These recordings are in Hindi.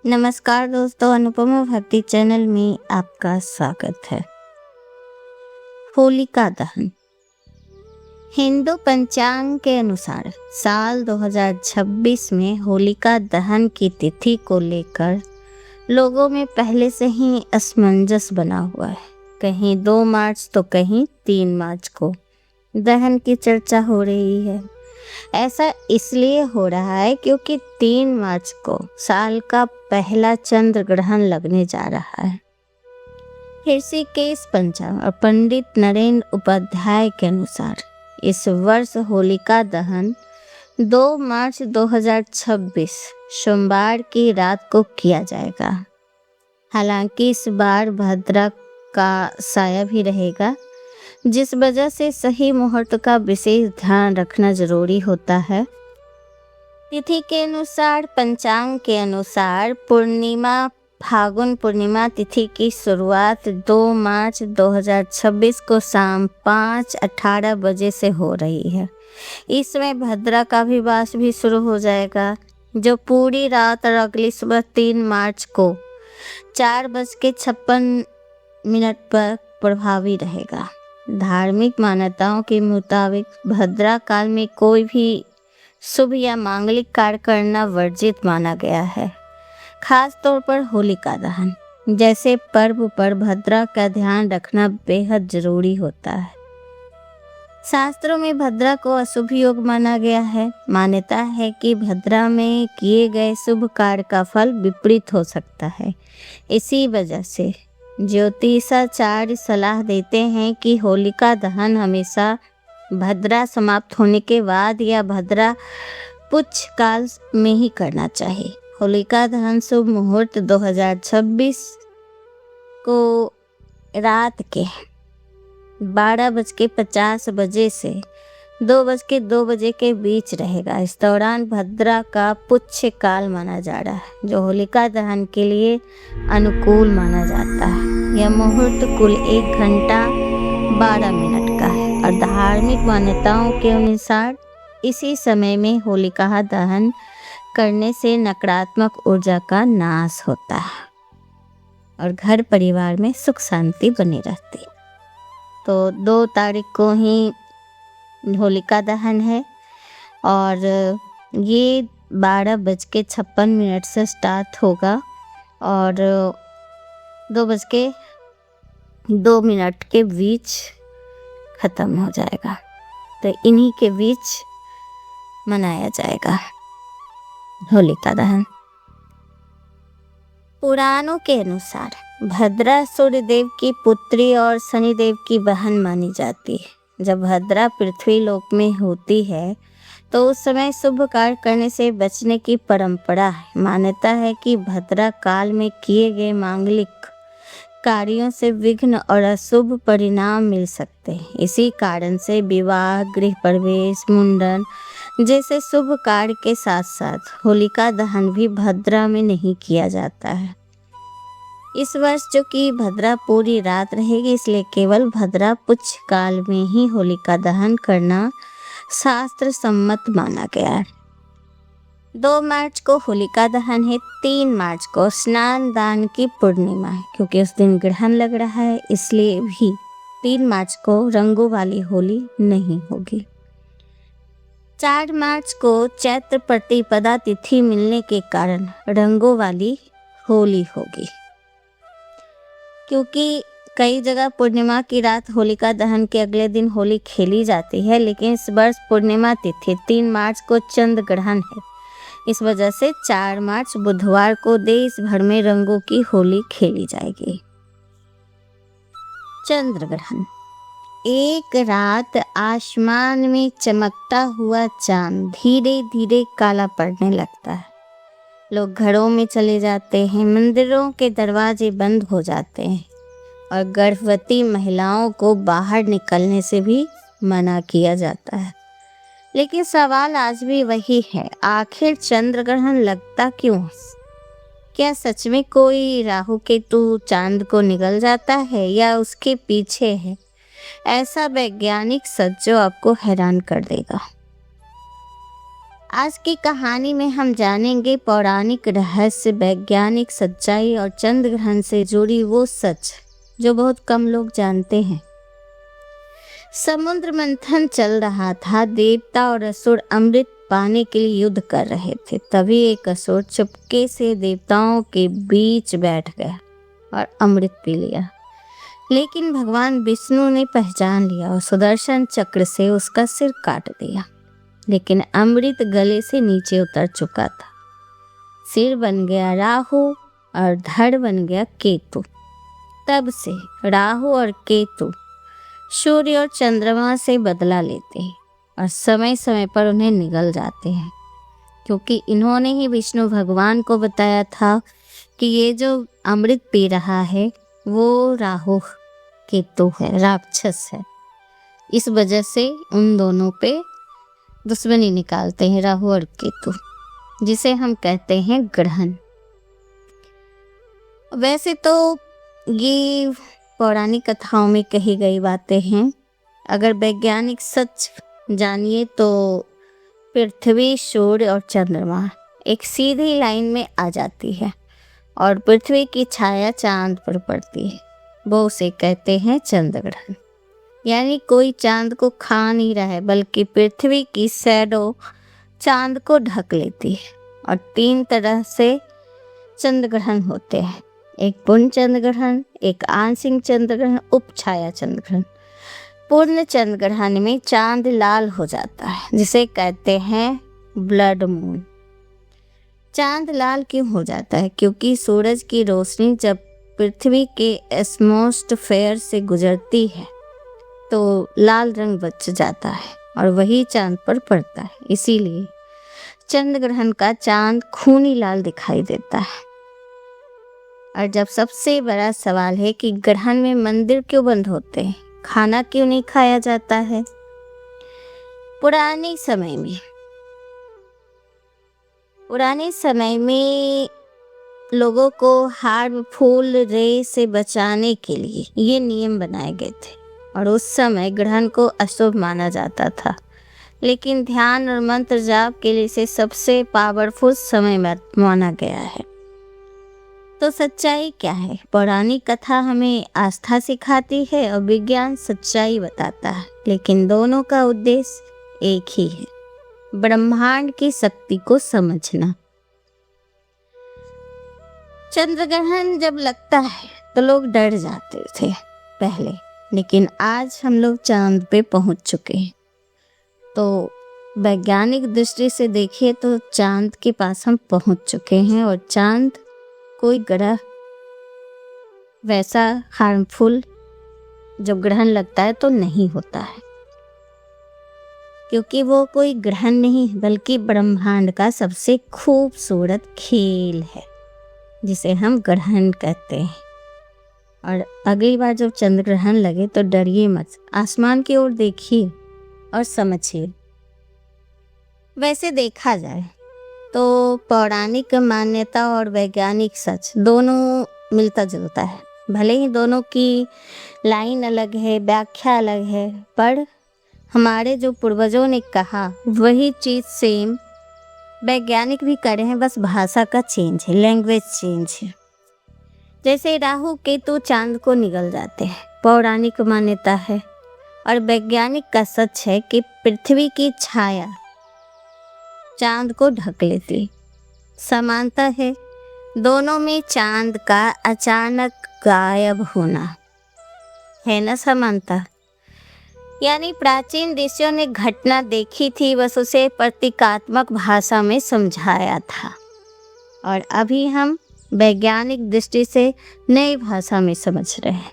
नमस्कार दोस्तों, अनुपमा भक्ति चैनल में आपका स्वागत है। होलिका दहन हिंदू पंचांग के अनुसार साल 2026 में होलिका दहन की तिथि को लेकर लोगों में पहले से ही असमंजस बना हुआ है। कहीं 2 मार्च तो कहीं 3 मार्च को दहन की चर्चा हो रही है। ऐसा इसलिए हो रहा है क्योंकि 3 मार्च को साल का पहला चंद्र ग्रहण लगने जा रहा है। ऋषिकेश पंचांग और पंडित नरेंद्र उपाध्याय के अनुसार इस वर्ष होलिका दहन 2 मार्च 2026 सोमवार की रात को किया जाएगा। हालांकि इस बार भद्रा का साया भी रहेगा, जिस वजह से सही मुहूर्त का विशेष ध्यान रखना जरूरी होता है। तिथि के अनुसार पंचांग के अनुसार फागुन पूर्णिमा तिथि की शुरुआत 2 मार्च 2026 को शाम 5:18 बजे से हो रही है। इसमें भद्रा का भी वास भी शुरू हो जाएगा, जो पूरी रात और अगली सुबह 3 मार्च को 4:56 पर प्रभावी रहेगा। धार्मिक मान्यताओं के मुताबिक भद्रा काल में कोई भी शुभ या मांगलिक कार्य करना वर्जित माना गया है। खास तौर पर होलिका दहन जैसे पर्व पर भद्रा का ध्यान रखना बेहद जरूरी होता है। शास्त्रों में भद्रा को अशुभ योग माना गया है। मान्यता है कि भद्रा में किए गए शुभ कार्य का फल विपरीत हो सकता है। इसी वजह से ज्योतिषाचार्य सलाह देते हैं कि होलिका दहन हमेशा भद्रा समाप्त होने के बाद या भद्रा पुच्छ काल में ही करना चाहिए। होलिका दहन शुभ मुहूर्त 2026 को रात के 12:50 बजे से 2:02 बजे के बीच रहेगा। इस दौरान भद्रा का पुच्छ काल माना जा रहा है, जो होलिका दहन के लिए अनुकूल माना जाता है। यह मुहूर्त कुल 1 घंटा 12 मिनट का है और धार्मिक मान्यताओं के अनुसार इसी समय में होलिका दहन करने से नकारात्मक ऊर्जा का नाश होता है और घर परिवार में सुख शांति बनी रहती है। तो 2 तारीख को ही होलिका दहन है और ये 12:56 से स्टार्ट होगा और 2:02 के बीच ख़त्म हो जाएगा। तो इन्हीं के बीच मनाया जाएगा होलिका दहन। पुराणों के अनुसार भद्रा सूर्य देव की पुत्री और शनिदेव की बहन मानी जाती है। जब भद्रा पृथ्वी लोक में होती है तो उस समय शुभ कार्य करने से बचने की परंपरा है। मान्यता है कि भद्रा काल में किए गए मांगलिक कार्यों से विघ्न और अशुभ परिणाम मिल सकते हैं। इसी कारण से विवाह, गृह प्रवेश, मुंडन जैसे शुभ कार्य के साथ साथ होलिका दहन भी भद्रा में नहीं किया जाता है। इस वर्ष जो कि भद्रा पूरी रात रहेगी, इसलिए केवल भद्रा पुच्छ काल में ही होलिका दहन करना शास्त्र सम्मत माना गया है। 2 मार्च को होलिका दहन है। 3 मार्च को स्नान दान की पूर्णिमा है। क्योंकि उस दिन ग्रहण लग रहा है, इसलिए भी 3 मार्च को रंगों वाली होली नहीं होगी। 4 मार्च को चैत्र प्रतिपदा तिथि मिलने के कारण रंगों वाली होली होगी। क्योंकि कई जगह पूर्णिमा की रात होलिका दहन के अगले दिन होली खेली जाती है, लेकिन इस वर्ष पूर्णिमा तिथि 3 मार्च को चंद्र ग्रहण है। इस वजह से 4 मार्च बुधवार को देश भर में रंगों की होली खेली जाएगी। चंद्र ग्रहण एक रात आसमान में चमकता हुआ चांद धीरे धीरे काला पड़ने लगता है। लोग घरों में चले जाते हैं, मंदिरों के दरवाजे बंद हो जाते हैं और गर्भवती महिलाओं को बाहर निकलने से भी मना किया जाता है। लेकिन सवाल आज भी वही है, आखिर चंद्र ग्रहण लगता क्यों? क्या सच में कोई राहु केतु चांद को निगल जाता है या उसके पीछे है ऐसा वैज्ञानिक सच जो आपको हैरान कर देगा? आज की कहानी में हम जानेंगे पौराणिक रहस्य, वैज्ञानिक सच्चाई और चंद्र ग्रहण से जुड़ी वो सच जो बहुत कम लोग जानते हैं। समुद्र मंथन चल रहा था। देवता और असुर अमृत पाने के लिए युद्ध कर रहे थे। तभी एक असुर चुपके से देवताओं के बीच बैठ गया और अमृत पी लिया। लेकिन भगवान विष्णु ने पहचान लिया और सुदर्शन चक्र से उसका सिर काट दिया। लेकिन अमृत गले से नीचे उतर चुका था। सिर बन गया राहु और धड़ बन गया केतु। तब से राहु और केतु सूर्य और चंद्रमा से बदला लेते हैं और समय समय पर उन्हें निगल जाते हैं, क्योंकि इन्होंने ही विष्णु भगवान को बताया था कि ये जो अमृत पी रहा है वो राहु केतु है, राक्षस है। इस वजह से उन दोनों पे दुश्मनी निकालते हैं राहु और केतु, जिसे हम कहते हैं ग्रहण। वैसे तो ये पौराणिक कथाओं में कही गई बातें हैं। अगर वैज्ञानिक सच जानिए तो पृथ्वी, सूर्य और चंद्रमा एक सीधी लाइन में आ जाती है और पृथ्वी की छाया चांद पर पड़ती है। वो उसे कहते हैं चंद्र ग्रहण। यानी कोई चांद को खा नहीं रहा है, बल्कि पृथ्वी की शैडो चांद को ढक लेती है। और 3 तरह से चंद्र ग्रहण होते हैं, एक पूर्ण चंद्र ग्रहण, एक आंशिक चंद्र ग्रहण, उपछाया चंद्र ग्रहण। पूर्ण चंद्र ग्रहण में चांद लाल हो जाता है, जिसे कहते हैं ब्लड मून। चांद लाल क्यों हो जाता है? क्योंकि सूरज की रोशनी जब पृथ्वी के एटमॉस्फेयर से गुजरती है तो लाल रंग बच जाता है और वही चांद पर पड़ता है। इसीलिए चंद्र ग्रहण का चांद खूनी लाल दिखाई देता है। और जब सबसे बड़ा सवाल है कि ग्रहण में मंदिर क्यों बंद होते हैं, खाना क्यों नहीं खाया जाता है? पुराने समय में लोगों को हार्मफुल रे से बचाने के लिए ये नियम बनाए गए थे और उस समय ग्रहण को अशुभ माना जाता था। लेकिन ध्यान और मंत्र जाप के लिए इसे सबसे पावरफुल समय माना गया है। तो सच्चाई क्या है? पौराणिक कथा हमें आस्था सिखाती है और विज्ञान सच्चाई बताता है, लेकिन दोनों का उद्देश्य एक ही है, ब्रह्मांड की शक्ति को समझना। चंद्र ग्रहण जब लगता है तो लोग डर जाते थे पहले, लेकिन आज हम लोग चांद पे पहुंच चुके हैं। तो वैज्ञानिक दृष्टि से देखिए तो चांद के पास हम पहुंच चुके हैं और चांद कोई ग्रह वैसा हार्मफुल जब ग्रहण लगता है तो नहीं होता है, क्योंकि वो कोई ग्रहण नहीं बल्कि ब्रह्मांड का सबसे खूबसूरत खेल है, जिसे हम ग्रहण कहते हैं। और अगली बार जब चंद्र ग्रहण लगे तो डरिए मत, आसमान की ओर देखिए और समझिए। वैसे देखा जाए तो पौराणिक मान्यता और वैज्ञानिक सच दोनों मिलता जुलता है। भले ही दोनों की लाइन अलग है, व्याख्या अलग है, पर हमारे जो पूर्वजों ने कहा वही चीज़ सेम वैज्ञानिक भी कर रहे हैं, बस भाषा का चेंज है, लैंग्वेज चेंज है। जैसे राहु केतु चांद को निगल जाते हैं, पौराणिक मान्यता है, और वैज्ञानिक का सच है कि पृथ्वी की छाया चांद को ढक लेती। समानता है दोनों में, चांद का अचानक गायब होना है ना समानता। यानी प्राचीन ऋषियों ने घटना देखी थी, बस उसे प्रतीकात्मक भाषा में समझाया था, और अभी हम वैज्ञानिक दृष्टि से नई भाषा में समझ रहे हैं।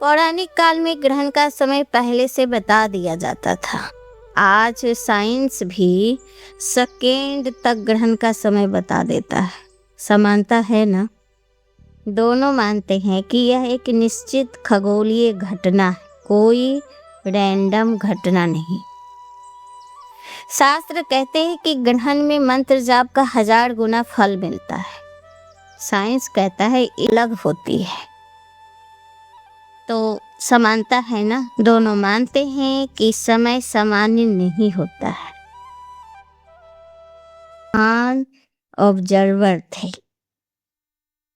पौराणिक काल में ग्रहण का समय पहले से बता दिया जाता था। आज साइंस भी सेकेंड तक ग्रहण का समय बता देता है। समानता है ना? दोनों मानते हैं कि यह एक निश्चित खगोलीय घटना है, कोई रैंडम घटना नहीं। शास्त्र कहते हैं कि ग्रहण में मंत्र जाप का 1000 गुना फल मिलता है। साइंस कहता है अलग होती है। तो समानता है ना? दोनों मानते हैं कि समय सामान्य नहीं होता है, महान ऑब्जर्वर थे।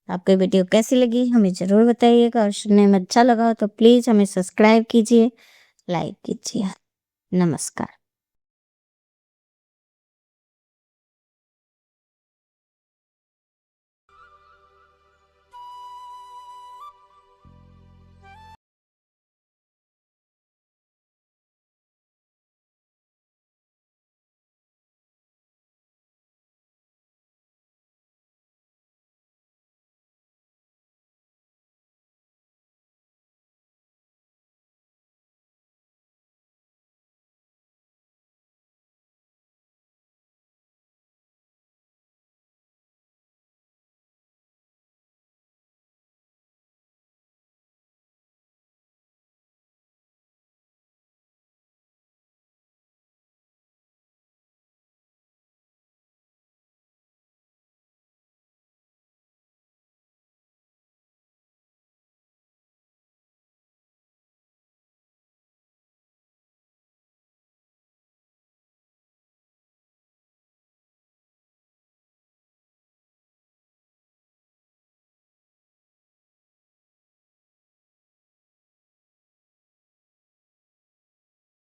आपको वीडियो कैसी लगी हमें ज़रूर बताइएगा, और सुनने में अच्छा लगा हो तो प्लीज़ हमें सब्सक्राइब कीजिए, लाइक कीजिए। नमस्कार।